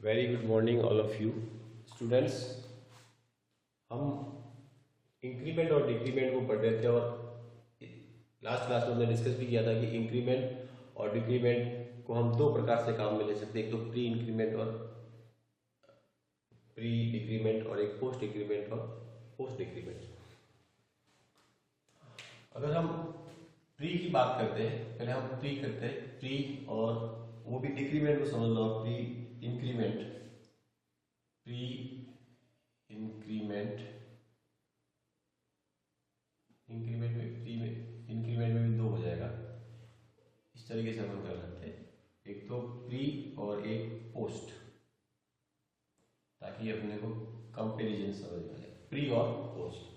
Very good morning all of you students. हम increment और decrement को पढ़ रहे थे और लास्ट क्लास में हमने डिस्कस भी किया था कि इंक्रीमेंट और डिक्रीमेंट को हम दो प्रकार से काम में ले सकते हैं, एक तो प्री इंक्रीमेंट और प्री डिक्रीमेंट और एक पोस्ट इंक्रीमेंट और पोस्ट डिक्रीमेंट। अगर हम प्री की बात करते हैं, पहले हम प्री करते हैं, प्री और वो भी डिक्रीमेंट को समझ लो, pre increment, pre increment, increment में प्री में इंक्रीमेंट में भी दो हो जाएगा। इस तरीके से हम कर सकते हैं, एक तो प्री और एक पोस्ट, ताकि अपने को कंपैरिजन समझ में आ जाए। प्री और पोस्ट,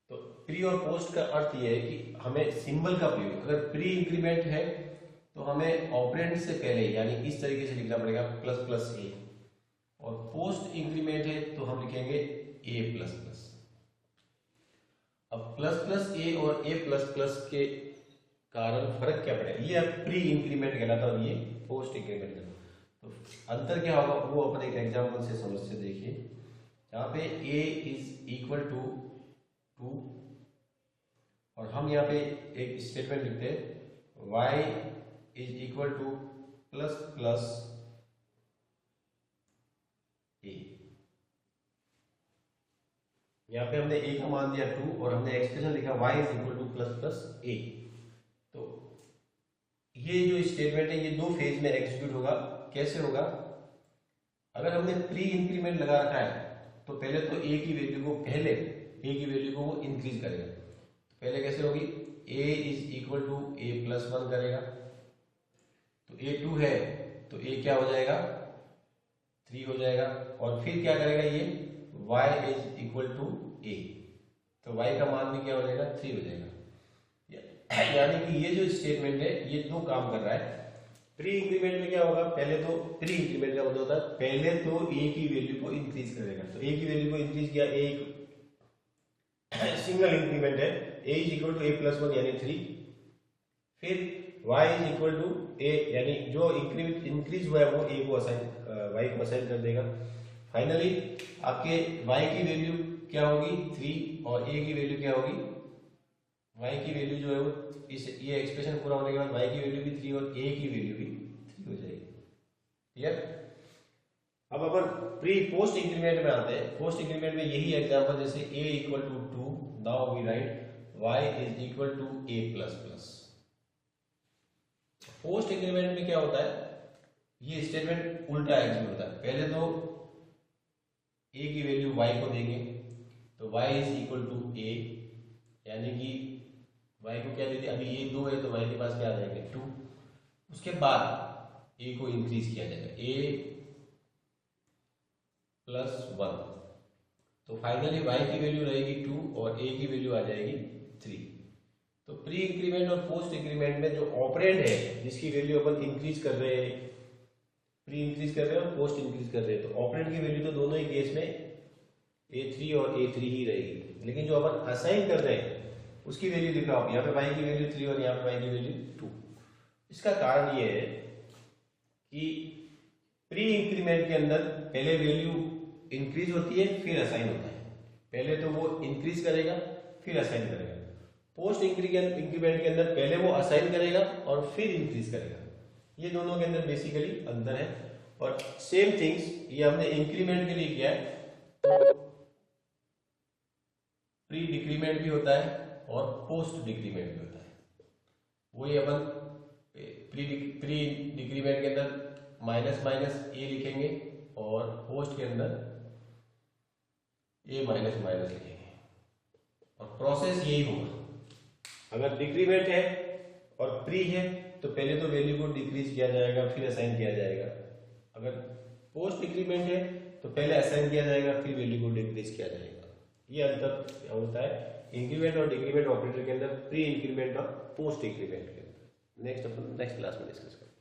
तो प्री और पोस्ट का अर्थ यह है कि हमें सिंबल का प्रयोग, अगर प्री इंक्रीमेंट है तो हमें ऑपरेंड से पहले यानी इस तरीके से लिखना पड़ेगा प्लस प्लस ए, और पोस्ट इंक्रीमेंट है तो हम लिखेंगे ए प्लस प्लस। अब प्लस प्लस ए और ए प्लस प्लस के कारण फर्क क्या पड़ेगा, ये अब प्री इंक्रीमेंट कहलाता है और ये पोस्ट इंक्रीमेंट कहलाता है। तो अंतर क्या होगा वो अपन एक एग्जाम्पल से समझ से देखिए। यहाँ पे a इज इक्वल टू 2 और हम यहाँ पे एक स्टेटमेंट लिखते हैं y is equal two plus plus a। यहाँ पे हमने a का मान दिया 2 और हमने एक्सप्रेशन लिखा y is equal two plus plus a। तो ये जो स्टेटमेंट है ये दो फेज में एग्जीक्यूट होगा। कैसे होगा, अगर हमने प्री इंक्रीमेंट लगा रखा है तो पहले तो a की वैल्यू को वो इंक्रीज करेगा। तो पहले कैसे होगी, a is equal to a plus 1 करेगा, तो a 2 है तो a क्या हो जाएगा 3 हो जाएगा, और फिर क्या करेगा ये y is equal to a, तो y का मान भी क्या हो जाएगा 3 हो जाएगा। यानी कि ये जो स्टेटमेंट है ये दो काम कर रहा है। प्री इंक्रीमेंट में क्या होगा, पहले तो प्री इंक्रीमेंट का मतलब होता है पहले तो a की वैल्यू को इंक्रीज करेगा। तो a की वैल्यू को इंक्रीज किया, a सिंगल इंक्रीमेंट है, a is equal to a plus 1 यानी 3, फिर y is equal to a यानी जो इंक्रीज हुआ है वो a को y को असाइन कर देगा। फाइनली आपके y की वैल्यू क्या होगी 3 और a की वैल्यू क्या होगी, y की वैल्यू जो है वो ये एक्सप्रेशन पूरा होने के बाद y की वैल्यू भी 3 और a की वैल्यू भी 3 हो जाएगी। क्लियर। अब अपन प्री पोस्ट इंक्रीमेंट में आते हैं। पोस्ट इंक्रीमेंट में यही एग्जांपल, जैसे a equal to 2, now we write y is equal to a plus plus. Post increment में क्या होता है, ये स्टेटमेंट उल्टा एग्जीक्यूट होता है। पहले तो a की वैल्यू y को देंगे, तो y is equal to a, यानी कि y को क्या दे दिया, अभी ये 2 है तो y के पास क्या आ जाएंगे 2। उसके बाद a को इंक्रीज किया जाएगा a प्लस 1, तो फाइनली y की वैल्यू रहेगी 2 और a की वैल्यू आ जाएगी 3। तो प्री इंक्रीमेंट और पोस्ट इंक्रीमेंट में जो ऑपरेंड है जिसकी वैल्यू अपन इंक्रीज कर रहे हैं, प्री इंक्रीज कर रहे हैं और पोस्ट इंक्रीज कर रहे हैं, तो ऑपरेंड की वैल्यू तो दोनों ही केस में a3 और a3 ही रहेगी। लेकिन जो अपन असाइन कर रहे हैं उसकी वैल्यू दिखा होगी, यहाँ पे y की वैल्यू 3 और यहाँ पे y की वैल्यू 2। इसका कारण ये है कि प्री इंक्रीमेंट के अंदर पहले वैल्यू इंक्रीज होती है फिर असाइन होता है, पहले तो वो इंक्रीज करेगा फिर असाइन करेगा। पोस्ट इंक्रीमेंट के अंदर पहले वो असाइन करेगा और फिर इंक्रीज करेगा। ये दोनों के अंदर बेसिकली अंतर है, और सेम थिंग्स ये हमने इंक्रीमेंट के लिए किया है। प्री डिक्रीमेंट भी होता है और पोस्ट डिक्रीमेंट भी होता है। वही अपन प्री डिक्रीमेंट के अंदर माइनस माइनस ए लिखेंगे और पोस्ट के अंदर ए माइनस माइनस लिखेंगे, और प्रोसेस यही होगा। अगर डिक्रीमेंट है और प्री है तो पहले तो वैल्यू को डिक्रीज किया जाएगा फिर असाइन किया जाएगा। अगर पोस्ट डिक्रीमेंट है तो पहले असाइन किया जाएगा फिर वैल्यू को डिक्रीज किया जाएगा। ये अंतर होता है इंक्रीमेंट और डिक्रीमेंट ऑपरेटर के अंदर, प्री इंक्रीमेंट और पोस्ट इंक्रीमेंट के अंदर। नेक्स्ट अपन नेक्स्ट क्लास में डिस्कस करेंगे।